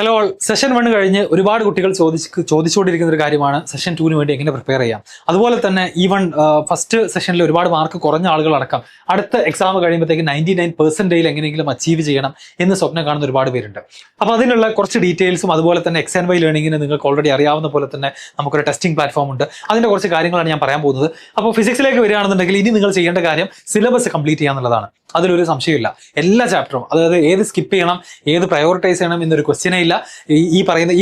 Hello all, session 1 കഴിഞ്ഞ് ഒരുപാട് കുട്ടികൾ ചോദിച്ചുകൊണ്ടിരിക്കുന്ന ഒരു കാര്യമാണ് സെഷൻ 2 വേണ്ടി എങ്ങനെ പ്രിപ്പയർ ചെയ്യാം. അതുപോലെ തന്നെ ഈവൺ ഫസ്റ്റ് സെഷനിൽ ഒരുപാട് മാർക്ക് കുറഞ്ഞ ആളുകളടക്കം അടുത്ത എക്സാം കഴിയുമ്പോഴത്തേക്ക് 99% എങ്ങനെയെങ്കിലും അച്ചീവ് ചെയ്യണം എന്ന് സ്വപ്നം കാണുന്ന ഒരുപാട് പേരുണ്ട്. അപ്പോൾ അതിനുള്ള കുറച്ച് ഡീറ്റെയിൽസും അതുപോലെ തന്നെ എക്സ് ആൻഡ് വൈ ലേണിംഗിന് നിങ്ങൾക്ക് ഓൾറെഡി അറിയാവുന്ന പോലെ തന്നെ നമുക്കൊരു ടെസ്റ്റിംഗ് പ്ലാറ്റ്ഫോം ഉണ്ട്. അതിൻ്റെ കുറച്ച് കാര്യങ്ങളാണ് ഞാൻ പറയാൻ പോകുന്നത്. അപ്പോൾ ഫിസിക്സിലേക്ക് വരികയാണെന്നുണ്ടെങ്കിൽ ഇനി നിങ്ങൾ ചെയ്യേണ്ട കാര്യം സിലബസ് കംപ്ലീറ്റ് ചെയ്യാന്നുള്ളതാണ്. അതിലൊരു സംശയമില്ല. എല്ലാ ചാപ്റ്ററും, അതായത് ഏത് സ്കിപ്പ് ചെയ്യണം, ഏത് പ്രയോറിറ്റൈസ് ചെയ്യണം എന്നൊരു ക്വസ്റ്റ്യനേ ഇല്ല. ഈ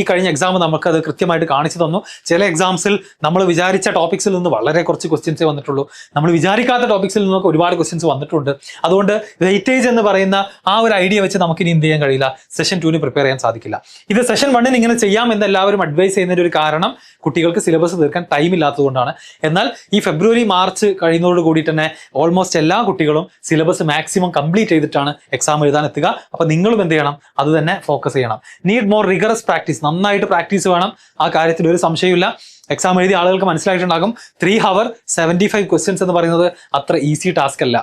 കഴിഞ്ഞ എക്സാം നമുക്കത് കൃത്യമായിട്ട് കാണിച്ചു തന്നു. ചില എക്സാംസിൽ നമ്മൾ വിചാരിച്ച ടോപ്പിക്സിൽ നിന്ന് വളരെ കുറച്ച് ക്വസ്റ്റ്യൻസേ വന്നിട്ടുള്ളൂ. നമ്മൾ വിചാരിക്കാത്ത ടോപ്പിക്സിൽ നിന്നൊക്കെ ഒരുപാട് ക്വസ്റ്റ്യൻസ് വന്നിട്ടുണ്ട്. അതുകൊണ്ട് വെയിറ്റേജ് എന്ന് പറയുന്ന ആ ഒരു ഐഡിയ വെച്ച് നമുക്കിനി എന്ത് ചെയ്യാൻ കഴിയില്ല, സെഷൻ 2 പ്രിപ്പയർ ചെയ്യാൻ സാധിക്കില്ല. ഇത് സെഷൻ 1 ഇങ്ങനെ ചെയ്യാം എന്ന് എല്ലാവരും അഡ്വൈസ് ചെയ്യുന്നതിന്റെ ഒരു കാരണം കുട്ടികൾക്ക് സിലബസ് തീർക്കാൻ ടൈം ഇല്ലാത്തതുകൊണ്ടാണ്. എന്നാൽ ഈ ഫെബ്രുവരി മാർച്ച് കഴിയുന്നതോട് കൂടി തന്നെ ഓൾമോസ്റ്റ് എല്ലാ കുട്ടികളും സിലബസ് മാക്സിമം കംപ്ലീറ്റ് ചെയ്തിട്ടാണ് എക്സാം എഴുതാൻ എത്തുക. അപ്പൊ നിങ്ങളും എന്ത് ചെയ്യണം, അത് തന്നെ ഫോക്കസ് ചെയ്യണം. നീഡ് മോർ റിഗറസ് പ്രാക്ടീസ്, നന്നായിട്ട് പ്രാക്ടീസ് വേണം. ആ കാര്യത്തിൽ ഒരു സംശയമില്ല. എക്സാം എഴുതിയ ആളുകൾക്ക് മനസ്സിലായിട്ടുണ്ടാകും 3 hour 75 ക്വസ്റ്റ്യൻസ് എന്ന് പറയുന്നത് അത്ര ഈസി ടാസ്ക് അല്ല.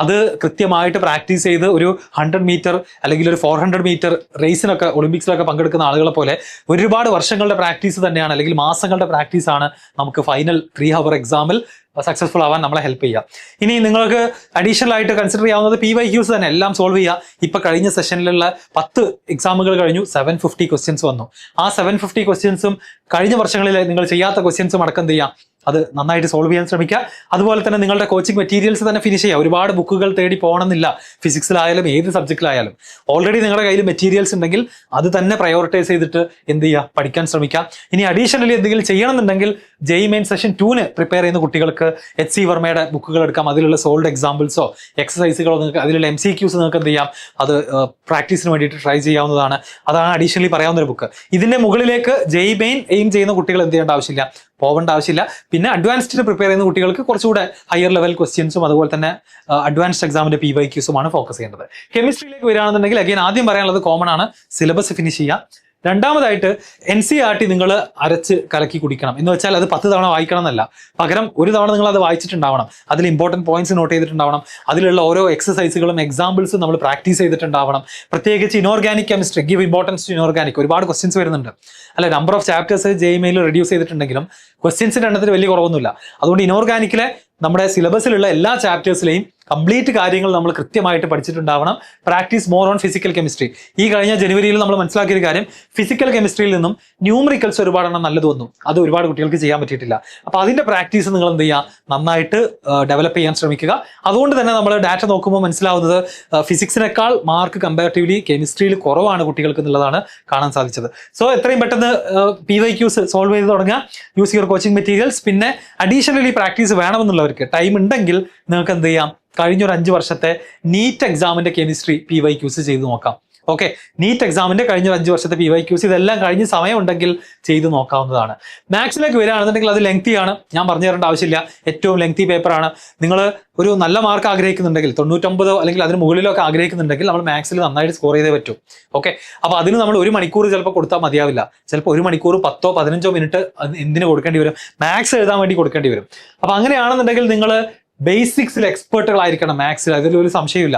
അത് കൃത്യമായിട്ട് പ്രാക്ടീസ് ചെയ്ത് ഒരു 100 മീറ്റർ അല്ലെങ്കിൽ ഒരു 400 മീറ്റർ റേസിനൊക്കെ ഒളിമ്പിക്സിലൊക്കെ പങ്കെടുക്കുന്ന ആളുകളെ പോലെ ഒരുപാട് വർഷങ്ങളുടെ പ്രാക്ടീസ് തന്നെയാണ്, അല്ലെങ്കിൽ മാസങ്ങളുടെ പ്രാക്ടീസാണ് നമുക്ക് ഫൈനൽ 3 hour എക്സാമിൽ സക്സസ്ഫുൾ ആവാൻ നമ്മളെ ഹെൽപ്പ് ചെയ്യുക. ഇനി നിങ്ങൾക്ക് അഡീഷണൽ ആയിട്ട് കൺസിഡർ ചെയ്യാവുന്നത് PYQs തന്നെ എല്ലാം സോൾവ് ചെയ്യുക. ഇപ്പൊ കഴിഞ്ഞ സെഷനിലുള്ള 10 എക്സാമുകൾ കഴിഞ്ഞു, 750 ക്വസ്റ്റ്യൻസ് വന്നു. ആ 750 ക്വസ്റ്റ്യൻസും കഴിഞ്ഞ വർഷങ്ങളിൽ നിങ്ങൾ ചെയ്യാത്ത ക്വസ്റ്റ്യൻസും അടക്കം ചെയ്യാം. അത് നന്നായിട്ട് സോൾവ് ചെയ്യാൻ ശ്രമിക്കുക. അതുപോലെ തന്നെ നിങ്ങളുടെ കോച്ചിങ് മെറ്റീരിയൽസ് തന്നെ ഫിനിഷ് ചെയ്യുക. ഒരുപാട് ബുക്കുകൾ തേടി പോകണമെന്നില്ല. ഫിസിക്സിലായാലും ഏത് സബ്ജക്റ്റിലായാലും ഓൾറെഡി നിങ്ങളുടെ കയ്യിൽ മെറ്റീരിയൽസ് ഉണ്ടെങ്കിൽ അത് തന്നെ പ്രയോറിറ്റൈസ് ചെയ്തിട്ട് എന്ത് ചെയ്യുക, പഠിക്കാൻ ശ്രമിക്കുക. ഇനി അഡീഷണലി എന്തെങ്കിലും ചെയ്യണമെന്നുണ്ടെങ്കിൽ JEE മെയിൻ സെഷൻ 2 പ്രിപ്പയർ ചെയ്യുന്ന കുട്ടികൾക്ക് HC വർമ്മയുടെ ബുക്കുകൾ എടുക്കാം. അതിലുള്ള സോൾഡ് എക്സാമ്പിൾസോ എക്സസൈസുകളോ നിങ്ങൾക്ക്, അതിലുള്ള MCQs നിങ്ങൾക്ക് എന്ത് ചെയ്യാം, അത് പ്രാക്ടീസിന് വേണ്ടിയിട്ട് ട്രൈ ചെയ്യാവുന്നതാണ്. അതാണ് അഡീഷണലി പറയാവുന്ന ഒരു ബുക്ക്. ഇതിന്റെ മുകളിലേക്ക് JEE മെയിൻ എയിം ചെയ്യുന്ന കുട്ടികൾ എന്ത് ചെയ്യേണ്ട ആവശ്യമില്ല, പോകേണ്ട ആവശ്യമില്ല. പിന്നെ അഡ്വാൻസ്ഡിന് പ്രിപ്പയർ ചെയ്യുന്ന കുട്ടികൾക്ക് കുറച്ചുകൂടെ ഹയർ ലെവൽ ക്വസ്റ്റ്യൻസും അതുപോലെ തന്നെ അഡ്വാൻസ്ഡ് എക്സാമിന്റെ PYQസുമാണ് ഫോക്കസ് ചെയ്യേണ്ടത്. കെമിസ്ട്രിയിലേക്ക് വരികയാണെന്നുണ്ടെങ്കിൽ അഗൈൻ ആദ്യം പറയാനുള്ളത് കോമൺ ആണ്, സിലബസ് ഫിനിഷ് ചെയ്യുക. രണ്ടാമതായിട്ട് NCERT നിങ്ങൾ അരച്ച് കലക്കി കുടിക്കണം. എന്ന് വെച്ചാൽ അത് 10 തവണ വായിക്കണം എന്നല്ല, പകരം ഒരു തവണ നിങ്ങൾ അത് വായിച്ചിട്ടുണ്ടാവണം. അതിൽ ഇമ്പോർട്ടൻറ്റ് പോയിന്റ്സ് നോട്ട് ചെയ്തിട്ടുണ്ടാവണം. അതിലുള്ള ഓരോ എക്സസൈസുകളും എക്സാമ്പിൾസും നമ്മൾ പ്രാക്ടീസ് ചെയ്തിട്ടുണ്ടാവണം. പ്രത്യേകിച്ച് inorganic chemistry, give importance to inorganic, ഒരുപാട് ക്വസ്റ്റ്യൻസ് വരുന്നുണ്ട്. അല്ല, number of chapters JEE main reduce ചെയ്തിട്ടുണ്ടെങ്കിലും ക്വസ്റ്റ്യൻസിന്റെ എണ്ണത്തിൽ വലിയ കുറവൊന്നുമില്ല. അതുകൊണ്ട് ഇനോർഗാനിക്കിലെ നമ്മുടെ സിലബസിലുള്ള എല്ലാ ചാപ്റ്റേഴ്സിലെയും കംപ്ലീറ്റ് കാര്യങ്ങൾ നമ്മൾ കൃത്യമായിട്ട് പഠിച്ചിട്ടുണ്ടാവണം. Practice more on physical chemistry. ഈ കഴിഞ്ഞ ജനുവരിയിൽ നമ്മൾ മനസ്സിലാക്കിയ ഒരു കാര്യം, ഫിസിക്കൽ കെമിസ്ട്രിയിൽ നിന്നും ന്യൂമറിക്കൽസ് ഒരുപാടെണ്ണം നല്ലത് വന്നു. അത് ഒരുപാട് കുട്ടികൾക്ക് ചെയ്യാൻ പറ്റിയിട്ടില്ല. അപ്പൊ അതിന്റെ പ്രാക്ടീസ് നിങ്ങൾ എന്ത് ചെയ്യുക, നന്നായിട്ട് ഡെവലപ്പ് ചെയ്യാൻ ശ്രമിക്കുക. അതുകൊണ്ട് തന്നെ നമ്മൾ ഡാറ്റ നോക്കുമ്പോൾ മനസ്സിലാവുന്നത് ഫിസിക്സിനേക്കാൾ മാർക്ക് കമ്പാരിറ്റീവ്ലി കെമിസ്ട്രിയിൽ കുറവാണ് കുട്ടികൾക്ക് എന്നുള്ളതാണ് കാണാൻ സാധിച്ചത്. സോ എത്രയും പെട്ടെന്ന് PYQs സോൾവ് ചെയ്ത് തുടങ്ങുക. Use your coaching materials. പിന്നെ അഡീഷണലി പ്രാക്ടീസ് വേണമെന്നുള്ളവർക്ക് ടൈം ഉണ്ടെങ്കിൽ നിങ്ങൾക്ക് എന്ത് ചെയ്യാം, കഴിഞ്ഞൊരു 5 വർഷത്തെ നീറ്റ് എക്സാമിന്റെ കെമിസ്ട്രി PYQs ചെയ്ത് നോക്കാം. ഓക്കെ, നീറ്റ് എക്സാമിന്റെ കഴിഞ്ഞ 5 വർഷത്തെ PYQs ഇതെല്ലാം കഴിഞ്ഞ് സമയം ഉണ്ടെങ്കിൽ ചെയ്ത് നോക്കാവുന്നതാണ്. മാത്സിലേക്ക് വരികയാണെന്നുണ്ടെങ്കിൽ അത് ലെങ്തി ആണ്, ഞാൻ പറഞ്ഞു തരേണ്ട ആവശ്യമില്ല. ഏറ്റവും ലെങ്തി പേപ്പറാണ്. നിങ്ങൾ ഒരു നല്ല മാർക്ക് ആഗ്രഹിക്കുന്നുണ്ടെങ്കിൽ 99 അല്ലെങ്കിൽ അതിന് മുകളിലോ ഒക്കെ ആഗ്രഹിക്കുന്നുണ്ടെങ്കിൽ നമ്മൾ മാത്സിൽ നന്നായിട്ട് സ്കോർ ചെയ്തേ പറ്റും. ഓക്കെ, അപ്പൊ അതിന് നമ്മൾ 1 മണിക്കൂർ ചിലപ്പോൾ കൊടുത്താൽ മതിയാവില്ല. ചിലപ്പോൾ 1 മണിക്കൂർ 10-15 മിനിറ്റ് എന്തിന് കൊടുക്കേണ്ടി വരും, മാത്സ് എഴുതാൻ വേണ്ടി കൊടുക്കേണ്ടി വരും. അപ്പൊ അങ്ങനെയാണെന്നുണ്ടെങ്കിൽ നിങ്ങൾ ബേസിക്സിൽ എക്സ്പേർട്ടുകളായിരിക്കണം മാത്സിൽ, അതിലൊരു സംശയമില്ല.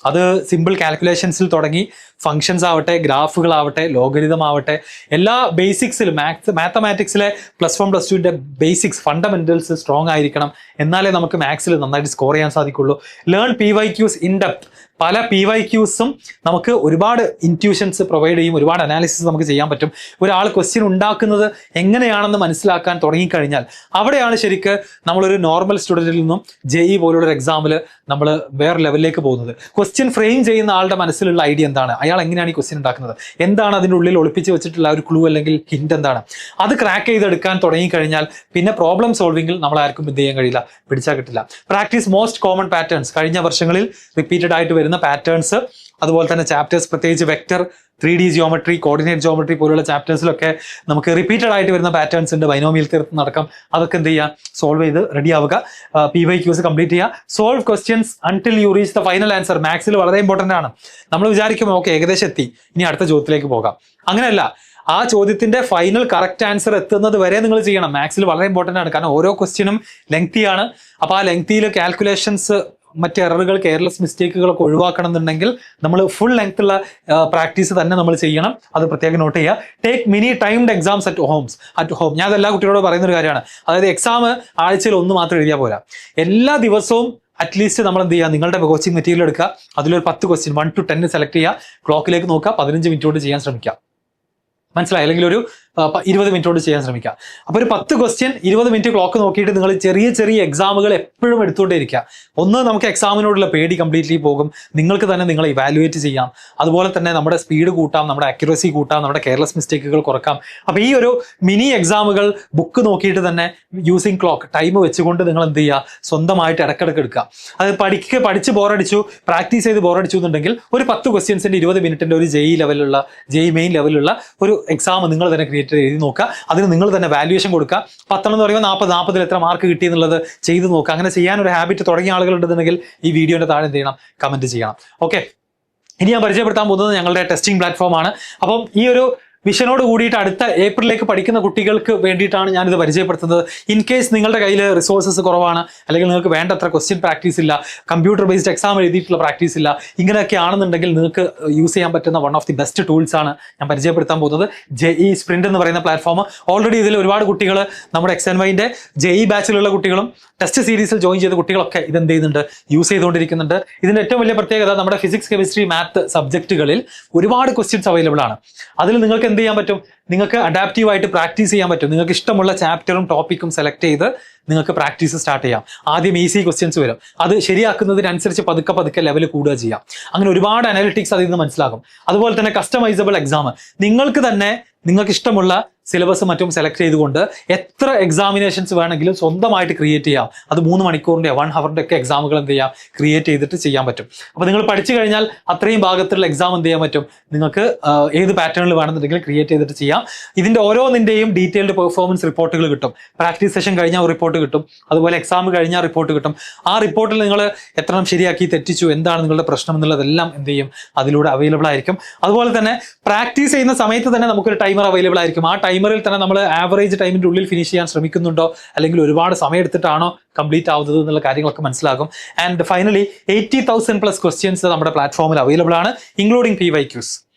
അത് സിമ്പിൾ കാൽക്കുലേഷൻസിൽ തുടങ്ങി ഫംഗ്ഷൻസ് ആവട്ടെ, ഗ്രാഫുകളാവട്ടെ, ലോഗരിതം ആവട്ടെ, എല്ലാ ബേസിക്സിലും മാത്തമാറ്റിക്സിലെ +1 +2ന്റെ ബേസിക്സ് ഫണ്ടമെന്റൽസ് സ്ട്രോങ് ആയിരിക്കണം. എന്നാലേ നമുക്ക് മാത്സിൽ നന്നായിട്ട് സ്കോർ ചെയ്യാൻ സാധിക്കുള്ളൂ. Learn PYQs in depth. പല PYQസും നമുക്ക് ഒരുപാട് ഇൻറ്റ്യൂഷൻസ് പ്രൊവൈഡ് ചെയ്യും, ഒരുപാട് അനാലിസിസ് നമുക്ക് ചെയ്യാൻ പറ്റും. ഒരാൾ ക്വസ്റ്റ്യൻ ഉണ്ടാക്കുന്നത് എങ്ങനെയാണെന്ന് മനസ്സിലാക്കാൻ തുടങ്ങിക്കഴിഞ്ഞാൽ അവിടെയാണ് ശരിക്ക് നമ്മളൊരു നോർമൽ സ്റ്റുഡൻറ്റിൽ നിന്നും JEE പോലുള്ള ഒരു എക്സാമിൽ നമ്മൾ വേറെ ലെവലിലേക്ക് പോകുന്നത്. ക്വസ്റ്റ്യൻ ഫ്രെയിം ചെയ്യുന്ന ആളുടെ മനസ്സിലുള്ള ഐഡിയ എന്താണ്, അയാൾ എങ്ങനെയാണ് ഈ ക്വസ്റ്റ്യൻ ഉണ്ടാക്കുന്നത്, എന്താണ് അതിൻ്റെ ഉള്ളിൽ ഒളിപ്പിച്ച് വെച്ചിട്ടുള്ള ഒരു ക്ലൂ അല്ലെങ്കിൽ ഹിന്റ് എന്താണ്, അത് ക്രാക്ക് ചെയ്തെടുക്കാൻ തുടങ്ങിക്കഴിഞ്ഞാൽ പിന്നെ പ്രോബ്ലം സോൾവിങ്ങിൽ നമ്മളാർക്കും എന്ത് ചെയ്യാൻ കഴിയില്ല, പിടിച്ചാൽ കിട്ടില്ല. Practice most common patterns. കഴിഞ്ഞ വർഷങ്ങളിൽ റിപ്പീറ്റഡ് ആയിട്ട് വരുന്ന പാറ്റേൺസ്, അതുപോലെ തന്നെ ചാപ്റ്റേഴ്സ്, പ്രത്യേകിച്ച് vector, 3D geometry, coordinate geometry പോലുള്ള ചാപ്റ്റേഴ്സിലൊക്കെ നമുക്ക് റിപ്പീറ്റഡ് ആയിട്ട് വരുന്ന പാറ്റേൺസ് ഉണ്ട്. ബൈനോമിയൽ തിയറം നടക്കാം. അതൊക്കെ എന്ത് ചെയ്യുക, സോൾവ് ചെയ്ത് റെഡി ആവുക. PYQs കംപ്ലീറ്റ് ചെയ്യുക. Solve questions until you reach the final answer. മാത്സിൽ വളരെ ഇമ്പോർട്ടൻ്റ് ആണ്. നമ്മൾ വിചാരിക്കുമ്പോൾ ഓക്കെ ഏകദേശം എത്തി, ഇനി അടുത്ത ചോദ്യത്തിലേക്ക് പോകാം. അങ്ങനെയല്ല, ആ ചോദ്യത്തിന്റെ ഫൈനൽ കറക്റ്റ് ആൻസർ എത്തുന്നത് വരെ നിങ്ങൾ ചെയ്യണം. മാത്സിൽ വളരെ ഇമ്പോർട്ടൻ്റ് ആണ്, കാരണം ഓരോ ക്വസ്റ്റ്യനും ലെങ്തിയാണ്. അപ്പോൾ ആ ലെങ്തിയിൽ കാൽക്കുലേഷൻസ് മറ്റ് എററുകൾ, കെയർലെസ് മിസ്റ്റേക്കുകളൊക്കെ ഒഴിവാക്കണം എന്നുണ്ടെങ്കിൽ നമ്മൾ ഫുൾ ലെങ്ത് ഉള്ള പ്രാക്ടീസ് തന്നെ നമ്മൾ ചെയ്യണം. അത് പ്രത്യേകം നോട്ട് ചെയ്യുക. Take mini timed exams at home. ഞാൻ അത് എല്ലാ കുട്ടികളോട് പറയുന്ന ഒരു കാര്യമാണ്. അതായത് എക്സാം ആഴ്ചയിൽ ഒന്ന് മാത്രം എഴുതിയാൽ പോരാ. എല്ലാ ദിവസവും അറ്റ്ലീസ്റ്റ് നമ്മൾ എന്ത് ചെയ്യുക, നിങ്ങളുടെ കോച്ചിങ് മെറ്റീരിയൽ എടുക്കുക, അതിലൊരു 10 ക്വസ്റ്റ്യൻ 1 to 10 സെലക്ട് ചെയ്യുക, ക്ലോക്കിലേക്ക് നോക്കുക, 15 മിനിറ്റ് കൊണ്ട് ചെയ്യാൻ ശ്രമിക്കുക. മനസ്സിലായി? അല്ലെങ്കിൽ ഒരു 20 മിനിറ്റ് കൊണ്ട് ചെയ്യാൻ ശ്രമിക്കുക. അപ്പോൾ ഒരു 10 ക്വസ്റ്റ്യൻ 20 മിനിറ്റ് ക്ലോക്ക് നോക്കിയിട്ട് നിങ്ങൾ ചെറിയ ചെറിയ എക്സാമുകൾ എപ്പോഴും എടുത്തുകൊണ്ടേ ഇരിക്കുക. ഒന്ന്, നമുക്ക് എക്സാമിനോടുള്ള പേടി കംപ്ലീറ്റ്ലി പോകും. നിങ്ങൾക്ക് തന്നെ നിങ്ങളെ ഇവാലുവേറ്റ് ചെയ്യാം. അതുപോലെ തന്നെ നമ്മുടെ സ്പീഡ് കൂട്ടാം, നമ്മുടെ അക്യുറസി കൂട്ടാം, നമ്മുടെ കെയർലെസ് മിസ്റ്റേക്കുകൾ കുറക്കാം. അപ്പോൾ ഈ ഒരു മിനി എക്സാമുകൾ ബുക്ക് നോക്കിയിട്ട് തന്നെ യൂസിങ് ക്ലോക്ക് ടൈം വെച്ചുകൊണ്ട് നിങ്ങൾ എന്ത് ചെയ്യുക, സ്വന്തമായിട്ട് ഇടക്കിടക്ക് എടുക്കുക. അത് പഠിച്ച് ബോറടിച്ചു, പ്രാക്ടീസ് ചെയ്ത് ബോറടിച്ചു എന്നുണ്ടെങ്കിൽ ഒരു 10 ക്വസ്റ്റ്യൻസിന്റെ 20 മിനിറ്റിന്റെ ഒരു ജെഇ മെയിൻ ലെവലുള്ള ഒരു എക്സാം നിങ്ങൾ തന്നെ ക്രിയേറ്റ് എഴുതി നോക്കുക. അതിന് നിങ്ങൾ തന്നെ വാല്യുവേഷൻ കൊടുക്കുക. 10 എന്ന് പറയുമ്പോൾ 40 എത്ര മാർക്ക് കിട്ടി എന്നുള്ളത് ചെയ്ത് നോക്കുക. അങ്ങനെ ചെയ്യാൻ ഒരു ഹാബിറ്റ് തുടങ്ങിയ ആളുകൾ ഉണ്ടെന്നുണ്ടെങ്കിൽ ഈ വീഡിയോന്റെ താഴെ എന്ത് ചെയ്യണം, കമന്റ് ചെയ്യണം. ഓക്കെ, ഇനി ഞാൻ പരിചയപ്പെടുത്താൻ പോകുന്നത് ഞങ്ങളുടെ ടെസ്റ്റിംഗ് പ്ലാറ്റ്ഫോം ആണ്. അപ്പം ഈ ഒരു വിഷനോട് കൂടിയിട്ട് അടുത്ത ഏപ്രിലേക്ക് പഠിക്കുന്ന കുട്ടികൾക്ക് വേണ്ടിയിട്ടാണ് ഞാനിത് പരിചയപ്പെടുത്തുന്നത്. ഇൻ കേസ് നിങ്ങളുടെ കയ്യിൽ റിസോഴ്സസ് കുറവാണ്, അല്ലെങ്കിൽ നിങ്ങൾക്ക് വേണ്ടത്ര ക്വസ്റ്റ്യൻ പ്രാക്ടീസ് ഇല്ല, കമ്പ്യൂട്ടർ ബേസ്ഡ് എക്സാം എഴുതിയിട്ടുള്ള പ്രാക്ടീസ് ഇല്ല, ഇങ്ങനെയൊക്കെ ആണെന്നുണ്ടെങ്കിൽ നിങ്ങൾക്ക് യൂസ് ചെയ്യാൻ പറ്റുന്ന one of the best tools ആണ് ഞാൻ പരിചയപ്പെടുത്താൻ പോകുന്നത്. ജെഇ സ്പ്രിന്റ് എന്ന് പറയുന്ന പ്ലാറ്റ്ഫോം. ഓൾറെഡി ഇതിൽ ഒരുപാട് കുട്ടികൾ, നമ്മുടെ XNYന്റെ ജെഇ ബാച്ചിലുള്ള കുട്ടികളും ടെസ്റ്റ് സീരീസിൽ ജോയിൻ ചെയ്ത കുട്ടികളൊക്കെ ഇതെന്ത് ചെയ്യുന്നുണ്ട്, യൂസ് ചെയ്തുകൊണ്ടിരിക്കുന്നുണ്ട്. ഇതിന്റെ ഏറ്റവും വലിയ പ്രത്യേകത, നമ്മുടെ ഫിസിക്സ്, കെമിസ്ട്രി, മാത്ത് സബ്ജക്റ്റുകളിൽ ഒരുപാട് ക്വസ്റ്റ്യൻസ് അവൈലബിൾ ആണ്. അതിൽ നിങ്ങൾക്ക് എന്ത് ചെയ്യാൻ പറ്റും, നിങ്ങൾക്ക് അഡാപ്റ്റീവ് ആയിട്ട് പ്രാക്ടീസ് ചെയ്യാൻ പറ്റും. നിങ്ങൾക്ക് ഇഷ്ടമുള്ള ചാപ്റ്ററും ടോപ്പിക്കും സെലക്ട് ചെയ്ത് നിങ്ങൾക്ക് പ്രാക്ടീസ് സ്റ്റാർട്ട് ചെയ്യാം. ആദ്യം ഈസി ക്വസ്റ്റ്യൻസ് വരും, അത് ശരിയാക്കുന്നതിനനുസരിച്ച് പതുക്കെ ലെവൽ കൂടുക ചെയ്യാം. അങ്ങനെ ഒരുപാട് അനാലിറ്റിക്സ് അതിൽ നിന്ന് മനസ്സിലാകും. അതുപോലെ തന്നെ കസ്റ്റമൈസബിൾ എക്സാം, നിങ്ങൾക്ക് ഇഷ്ടമുള്ള സിലബസ് മറ്റും സെലക്ട് ചെയ്തുകൊണ്ട് എത്ര എക്സാമിനേഷൻസ് വേണമെങ്കിലും സ്വന്തമായിട്ട് ക്രിയേറ്റ് ചെയ്യാം. അത് 3 മണിക്കൂറിന്റെ 1 ഹവറിന്റെ ഒക്കെ എക്സാമുകൾ എന്ത് ചെയ്യാം, ക്രിയേറ്റ് ചെയ്തിട്ട് ചെയ്യാൻ പറ്റും. അപ്പോൾ നിങ്ങൾ പഠിച്ചു കഴിഞ്ഞാൽ അത്രയും ഭാഗത്തുള്ള എക്സാം എന്ത് ചെയ്യാൻ പറ്റും, നിങ്ങൾക്ക് ഏത് പാറ്റേണിൽ വേണമെന്നുണ്ടെങ്കിൽ ക്രിയേറ്റ് ചെയ്തിട്ട് ചെയ്യാം. ഇതിന്റെ ഓരോന്നിന്റെയും ഡീറ്റെയിൽഡ് പെർഫോമൻസ് റിപ്പോർട്ടുകൾ കിട്ടും. പ്രാക്ടീസ് സെഷൻ കഴിഞ്ഞാൽ റിപ്പോർട്ട് കിട്ടും, അതുപോലെ എക്സാം കഴിഞ്ഞാൽ റിപ്പോർട്ട് കിട്ടും. ആ റിപ്പോർട്ടിൽ നിങ്ങൾ എത്രണ്ണം ശരിയാക്കി, തെറ്റിച്ചു, എന്താണ് നിങ്ങളുടെ പ്രശ്നം എന്നുള്ളതെല്ലാം എന്ത് ചെയ്യും, അതിലൂടെ അവൈലബിൾ ആയിരിക്കും. അതുപോലെ തന്നെ പ്രാക്ടീസ് ചെയ്യുന്ന സമയത്ത് തന്നെ നമുക്കൊരു ടൈമർ അവൈലബിൾ ആയിരിക്കും. ആ ടൈമറിൽ തന്നെ നമ്മൾ ആവറേജ് ടൈമിന്റെ ഉള്ളിൽ ഫിനിഷ് ചെയ്യാൻ ശ്രമിക്കുന്നുണ്ടോ, അല്ലെങ്കിൽ ഒരുപാട് സമയം എടുത്തിട്ടാണോ കംപ്ലീറ്റ് ആവുന്നത് എന്നുള്ള കാര്യങ്ങളൊക്കെ മനസ്സിലാകും. ആൻഡ് ഫൈനലി 80,000+ ക്വസ്റ്റ്യൻസ് നമ്മുടെ പ്ലാറ്റ്ഫോമിൽ അവൈലബിൾ ആണ്, ഇൻക്ലൂഡിംഗ് PYQs.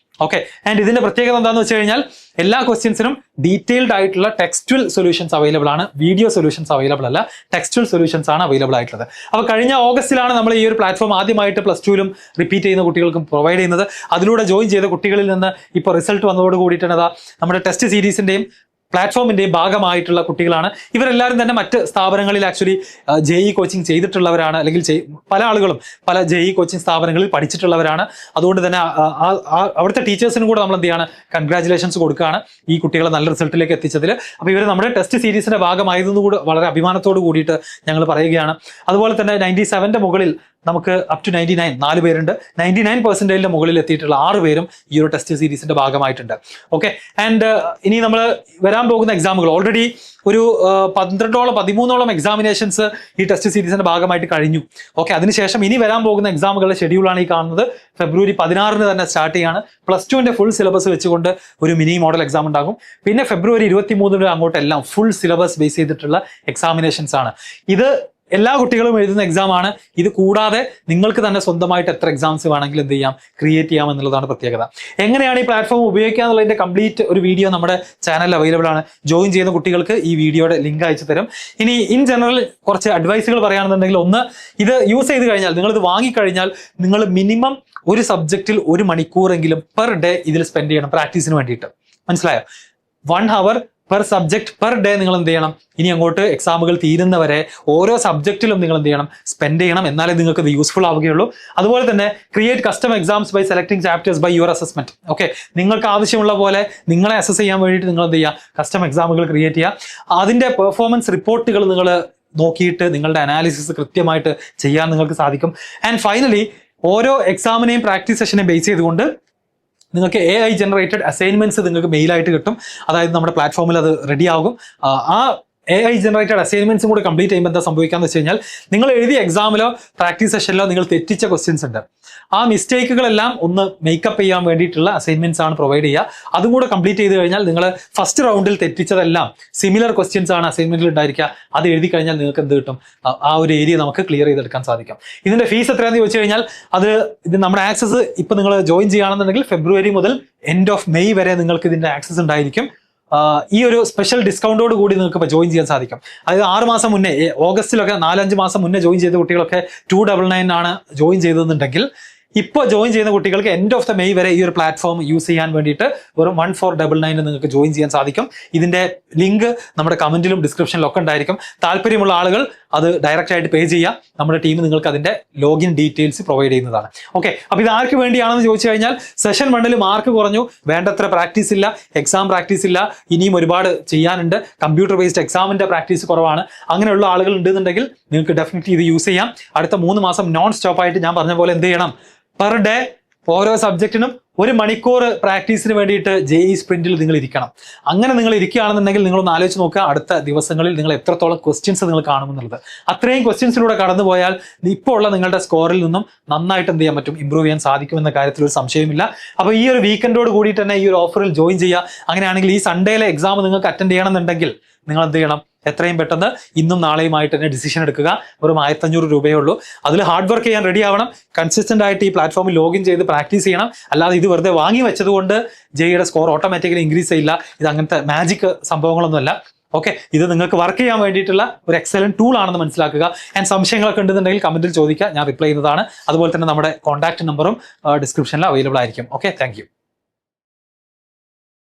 ഓക്കെ, ആൻഡ് ഇതിന്റെ പ്രത്യേകത എന്താണെന്ന് വെച്ച് കഴിഞ്ഞാൽ എല്ലാ ക്വസ്റ്റ്യൻസിനും ഡീറ്റെയിൽഡ് ആയിട്ടുള്ള ടെക്സ്റ്റുവൽ സൊല്യൂഷൻസ് അവൈലബിൾ ആണ്. വീഡിയോ സൊല്യൂഷൻസ് അവൈലബിൾ അല്ല, ടെക്സ്റ്റുവൽ സൊല്യൂഷൻസ് ആണ് അവൈലബിൾ ആയിട്ടുള്ളത്. അപ്പോൾ കഴിഞ്ഞ ഓഗസ്റ്റിലാണ് നമ്മൾ ഈ ഒരു പ്ലാറ്റ്ഫോം ആദ്യമായിട്ട് +2ലും റിപ്പീറ്റ് ചെയ്യുന്ന കുട്ടികൾക്കും പ്രൊവൈഡ് ചെയ്യുന്നത്. അതിലൂടെ ജോയിൻ ചെയ്ത കുട്ടികളിൽ നിന്ന് ഇപ്പോൾ റിസൾട്ട് വന്നതോട് കൂടിയിട്ടാണ് നമ്മുടെ ടെസ്റ്റ് സീരീസിന്റെയും പ്ലാറ്റ്ഫോമിന്റെയും ഭാഗമായിട്ടുള്ള കുട്ടികളാണ്. ഇവരെല്ലാവരും തന്നെ മറ്റ് സ്ഥാപനങ്ങളിൽ ആക്ച്വലി ജെഇ കോച്ചിങ് ചെയ്തിട്ടുള്ളവരാണ്, അല്ലെങ്കിൽ പല ആളുകളും പല ജെഇ കോച്ചിങ് സ്ഥാപനങ്ങളിൽ പഠിച്ചിട്ടുള്ളവരാണ്. അതുകൊണ്ട് തന്നെ അവിടുത്തെ ടീച്ചേഴ്സിനും കൂടെ നമ്മൾ എന്ത് ചെയ്യാണ്, കൺഗ്രാറ്റുലേഷൻസ് കൊടുക്കുകയാണ് ഈ കുട്ടികളെ നല്ല റിസൾട്ടിലേക്ക് എത്തിച്ചതിൽ. അപ്പോൾ ഇവർ നമ്മുടെ ടെസ്റ്റ് സീരീസിന്റെ ഭാഗമായതെന്ന് കൂടെ വളരെ അഭിമാനത്തോട് കൂടിയിട്ട് ഞങ്ങൾ പറയുകയാണ്. അതുപോലെ തന്നെ 97ന്റെ മുകളിൽ നമുക്ക് അപ് ടു 99 4 പേരുണ്ട്. 99% മുകളിൽ എത്തിയിട്ടുള്ള 6 പേരും ഈ ഒരു ടെസ്റ്റ് സീരീസിന്റെ ഭാഗമായിട്ടുണ്ട്. ഓക്കെ, ആൻഡ് ഇനി നമ്മൾ വരാൻ പോകുന്ന എക്സാമുകൾ ഓൾറെഡി ഒരു 13ഓളം എക്സാമിനേഷൻസ് ഈ ടെസ്റ്റ് സീരീസിന്റെ ഭാഗമായിട്ട് കഴിഞ്ഞു. ഓക്കെ, അതിനുശേഷം ഇനി വരാൻ പോകുന്ന എക്സാമുകളുടെ ഷെഡ്യൂളാണ് ഈ കാണുന്നത്. ഫെബ്രുവരി 16 തന്നെ സ്റ്റാർട്ട് ചെയ്യാണ്. +2ന്റെ ഫുൾ സിലബസ് വെച്ചുകൊണ്ട് ഒരു മിനി മോഡൽ എക്സാം ഉണ്ടാകും. പിന്നെ ഫെബ്രുവരി 23 അങ്ങോട്ടെല്ലാം ഫുൾ സിലബസ് ബേസ് ചെയ്തിട്ടുള്ള എക്സാമിനേഷൻസ് ആണ്. ഇത് എല്ലാ കുട്ടികളും എഴുതുന്ന എക്സാം ആണ്. ഇത് കൂടാതെ നിങ്ങൾക്ക് തന്നെ സ്വന്തമായിട്ട് എത്ര എക്സാംസ് വേണമെങ്കിലും എന്ത് ചെയ്യാം, ക്രിയേറ്റ് ചെയ്യാം എന്നുള്ളതാണ് പ്രത്യേകത. എങ്ങനെയാണ് ഈ പ്ലാറ്റ്ഫോം ഉപയോഗിക്കുക എന്നുള്ളതിന്റെ കംപ്ലീറ്റ് ഒരു വീഡിയോ നമ്മുടെ ചാനലിൽ അവൈലബിൾ ആണ്. ജോയിൻ ചെയ്യുന്ന കുട്ടികൾക്ക് ഈ വീഡിയോയുടെ ലിങ്ക് അയച്ചു തരും. ഇനി ഇൻ ജനറൽ കുറച്ച് അഡ്വൈസുകൾ പറയുകയാണെന്നുണ്ടെങ്കിൽ, ഒന്ന്, ഇത് യൂസ് ചെയ്ത് കഴിഞ്ഞാൽ, നിങ്ങളിത് വാങ്ങിക്കഴിഞ്ഞാൽ നിങ്ങൾ മിനിമം ഒരു സബ്ജക്റ്റിൽ 1 മണിക്കൂറെങ്കിലും പെർ ഡേ ഇതിൽ സ്പെൻഡ് ചെയ്യണം പ്രാക്ടീസിന് വേണ്ടിയിട്ട്. മനസ്സിലായോ? 1 hour per subject per day നിങ്ങൾ എന്ത് ചെയ്യണം, ഇനി അങ്ങോട്ട് എക്സാമുകൾ തീരുന്നവരെ ഓരോ സബ്ജക്റ്റിലും നിങ്ങൾ എന്ത് ചെയ്യണം, സ്പെൻഡ് ചെയ്യണം. എന്നാലേ നിങ്ങൾക്ക് ഇത് യൂസ്ഫുൾ ആവുകയുള്ളൂ. അതുപോലെ തന്നെ create custom exams by selecting chapters by your assessment. Okay, നിങ്ങൾക്ക് ആവശ്യമുള്ള പോലെ നിങ്ങളെ അസസ് ചെയ്യാൻ വേണ്ടിയിട്ട് നിങ്ങൾ എന്ത് ചെയ്യുക, കസ്റ്റം എക്സാമുകൾ ക്രിയേറ്റ് ചെയ്യുക. അതിന്റെ പെർഫോമൻസ് റിപ്പോർട്ടുകൾ നിങ്ങൾ നോക്കിയിട്ട് നിങ്ങളുടെ അനാലിസിസ് കൃത്യമായിട്ട് ചെയ്യാൻ നിങ്ങൾക്ക് സാധിക്കും. ആൻഡ് ഫൈനലി ഓരോ എക്സാമിനെയും പ്രാക്ടീസ് സെഷനെയും ബേസ് ചെയ്തുകൊണ്ട് നിങ്ങൾക്ക് AI ജനറേറ്റഡ് അസൈൻമെന്റ്സ് നിങ്ങൾക്ക് മെയിലായിട്ട് കിട്ടും. അതായത് നമ്മുടെ പ്ലാറ്റ്ഫോമിൽ അത് റെഡി ആകും. ആ AI ജനറേറ്റഡ് അസൈൻമെന്റ്സും കൂടെ കംപ്ലീറ്റ് ചെയ്യുമ്പോൾ എന്താ സംഭവിക്കാന്ന് വെച്ച് കഴിഞ്ഞാൽ നിങ്ങൾ എഴുതിയ എക്സാമിലോ പ്രാക്ടീസ് സെഷനിലോ നിങ്ങൾ തെറ്റിച്ച ക്വസ്റ്റ്യൻസ് ഉണ്ട്. ആ മിസ്റ്റേക്കുകളെല്ലാം ഒന്ന് മേക്കപ്പ് ചെയ്യാൻ വേണ്ടിയിട്ടുള്ള അസൈൻമെന്റ്സ് ആണ് പ്രൊവൈഡ് ചെയ്യുക. അതും കൂടെ കംപ്ലീറ്റ് ചെയ്ത് കഴിഞ്ഞാൽ നിങ്ങൾ ഫസ്റ്റ് റൗണ്ടിൽ തെറ്റിച്ചതെല്ലാം സിമിലർ ക്വസ്റ്റ്യൻസ് ആണ് അസൈൻമെന്റിൽ ഉണ്ടായിരിക്കുക. അത് എഴുതി കഴിഞ്ഞാൽ നിങ്ങൾക്ക് എന്ത് കിട്ടും? ആ ഒരു ഏരിയ നമുക്ക് ക്ലിയർ ചെയ്തെടുക്കാൻ സാധിക്കും. ഇതിന്റെ ഫീസ് എത്രയാണെന്ന് ചോദിച്ചു കഴിഞ്ഞാൽ ഇത് നമ്മുടെ ആക്സസ് ഇപ്പൊ നിങ്ങൾ ജോയിൻ ചെയ്യുകയാണെന്നുണ്ടെങ്കിൽ ഫെബ്രുവരി മുതൽ എൻഡ് ഓഫ് മെയ് വരെ നിങ്ങൾക്ക് ഇതിന്റെ ആക്സസ് ഉണ്ടായിരിക്കും. ഈ ഒരു സ്പെഷ്യൽ ഡിസ്കൗണ്ടോട് കൂടി നിങ്ങൾക്ക് ഇപ്പോൾ ജോയിൻ ചെയ്യാൻ സാധിക്കും. അതായത് 6 മാസം മുന്നേ, ഓഗസ്റ്റിലൊക്കെ 4-5 മാസം മുന്നേ ജോയിൻ ചെയ്ത കുട്ടികളൊക്കെ 299 ആണ് ജോയിൻ ചെയ്തതെന്നുണ്ടെങ്കിൽ ഇപ്പോൾ ജോയിൻ ചെയ്യുന്ന കുട്ടികൾക്ക് എൻഡ് ഓഫ് ദ മെയ് വരെ ഈ ഒരു പ്ലാറ്റ്ഫോം യൂസ് ചെയ്യാൻ വേണ്ടിയിട്ട് വെറും 1499 നിങ്ങൾക്ക് ജോയിൻ ചെയ്യാൻ സാധിക്കും. ഇതിന്റെ ലിങ്ക് നമ്മുടെ കമന്റിലും ഡിസ്ക്രിപ്ഷനിലും ഒക്കെ ഉണ്ടായിരിക്കും. താല്പര്യമുള്ള ആളുകൾ അത് ഡയറക്റ്റ് ആയിട്ട് പേ ചെയ്യാം. നമ്മുടെ ടീം നിങ്ങൾക്ക് അതിന്റെ ലോഗിൻ ഡീറ്റെയിൽസ് പ്രൊവൈഡ് ചെയ്യുന്നതാണ്. ഓക്കെ, അപ്പൊ ഇത് ആർക്ക് വേണ്ടിയാണെന്ന് ചോദിച്ചു കഴിഞ്ഞാൽ സെഷൻ 1 മാർക്ക് കുറഞ്ഞു, വേണ്ടത്ര പ്രാക്ടീസ് ഇല്ല, എക്സാം പ്രാക്ടീസ് ഇല്ല, ഇനിയും ഒരുപാട് ചെയ്യാനുണ്ട്, കമ്പ്യൂട്ടർ ബേസ്ഡ് എക്സാമിന്റെ പ്രാക്ടീസ് കുറവാണ്, അങ്ങനെയുള്ള ആളുകൾ ഉണ്ടെന്നുണ്ടെങ്കിൽ നിങ്ങൾക്ക് ഡെഫിനറ്റ്ലി ഇത് യൂസ് ചെയ്യാം. അടുത്ത 3 മാസം നോൺ സ്റ്റോപ്പ് ആയിട്ട് ഞാൻ പറഞ്ഞ പോലെ എന്ത് ചെയ്യണം? പെർ ഡേ ഓരോ സബ്ജക്റ്റിനും 1 മണിക്കൂർ പ്രാക്ടീസിന് വേണ്ടിയിട്ട് JEE സ്പ്രിന്റിൽ നിങ്ങൾ ഇരിക്കണം. അങ്ങനെ നിങ്ങൾ ഇരിക്കുകയാണെന്നുണ്ടെങ്കിൽ നിങ്ങളൊന്ന് ആലോചിച്ച് നോക്കുക, അടുത്ത ദിവസങ്ങളിൽ നിങ്ങൾ എത്രത്തോളം ക്വസ്റ്റ്യൻസ് നിങ്ങൾ കാണുമെന്നുള്ളത്. അത്രയും ക്വസ്റ്റ്യൻസിലൂടെ കടന്നുപോയാൽ ഇപ്പോൾ ഉള്ള നിങ്ങളുടെ സ്കോറിൽ നിന്നും നന്നായിട്ട് എന്ത് ചെയ്യാൻ പറ്റും? ഇമ്പ്രൂവ് ചെയ്യാൻ സാധിക്കുമെന്ന കാര്യത്തിൽ ഒരു സംശയമില്ല. അപ്പോൾ ഈ ഒരു വീക്കെൻഡോട് കൂടിയിട്ട് തന്നെ ഈ ഒരു ഓഫറിൽ ജോയിൻ ചെയ്യുക. അങ്ങനെയാണെങ്കിൽ ഈ സൺഡേയിലെ എക്സാം നിങ്ങൾക്ക് അറ്റൻഡ് ചെയ്യണമെന്നുണ്ടെങ്കിൽ നിങ്ങൾ എന്ത് ചെയ്യണം? എത്രയും പെട്ടെന്ന് ഇന്നും നാളെയുമായിട്ട് തന്നെ ഡിസിഷൻ എടുക്കുക. വെറും 1500 രൂപയേ ഉള്ളൂ. അതിൽ ഹാർഡ് വർക്ക് ചെയ്യാൻ റെഡി ആവണം. കൺസിസ്റ്റന്റ് ആയിട്ട് ഈ പ്ലാറ്റ്ഫോമിൽ ലോഗിൻ ചെയ്ത് പ്രാക്ടീസ് ചെയ്യണം. അല്ലാതെ ഇത് വെറുതെ വാങ്ങി വെച്ചതുകൊണ്ട് JEEയുടെ സ്കോർ ഓട്ടോമാറ്റിക്കലി ഇൻക്രീസ് ചെയ്യില്ല. ഇത് അങ്ങനത്തെ മാജിക് സംഭവങ്ങളൊന്നുമല്ല. ഓക്കെ, ഇത് നിങ്ങൾക്ക് വർക്ക് ചെയ്യാൻ വേണ്ടിയിട്ടുള്ള ഒരു എക്സലന്റ് ടൂൾ ആണെന്ന് മനസ്സിലാക്കുക. ആൻഡ് സംശയങ്ങളൊക്കെ ഉണ്ടെന്നുണ്ടെങ്കിൽ കമന്റിൽ ചോദിക്കുക, ഞാൻ റിപ്ലൈ ചെയ്യുന്നതാണ്. അതുപോലെ തന്നെ നമ്മുടെ കോൺടാക്ട് നമ്പറും ഡിസ്ക്രിപ്ഷനിൽ അവൈലബിൾ ആയിരിക്കും. Okay, thank you.